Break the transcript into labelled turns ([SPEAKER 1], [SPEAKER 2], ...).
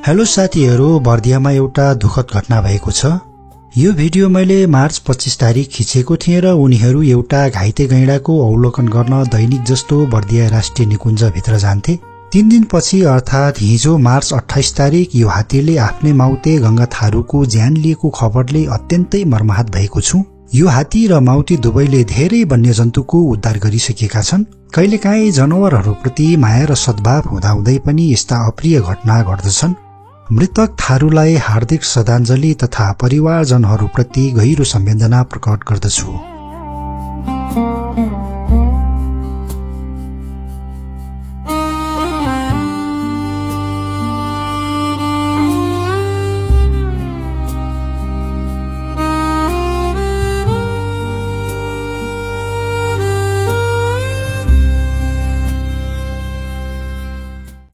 [SPEAKER 1] Hello साथीहरू, बर्दियामा एउटा दुःखद घटना भएको छ। यो भिडियो मैले मार्च 25 तारिक खिचेको थिएँ र उनीहरू एउटा घाइते गैंडाको अवलोकन गर्न दैनिक जस्तो बर्दिया राष्ट्रिय निकुञ्ज भित्र जान्थे। 3 दिनपछि अर्थात हिजो मार्च 28 तारिक यो हात्तीले आफ्नै माउते गंगा थारूको ज्यान लिएको खबरले अत्यन्तै मर्माहत भएको छु। यो हात्ती र माउती दुवैले धेरै वन्यजन्तुको उद्धार गरिसकेका छन्। कहिलेकाहीँ जनावरहरूप्रति माया र सद्भाव हुँदाहुँदै पनि यस्ता अप्रिय घटना घट्दछन्। मृतक थारूलाई हार्दिक श्रद्धाञ्जली तथा परिवारजनहरूप्रति गहिरो संवेदना प्रकट गर्दछु।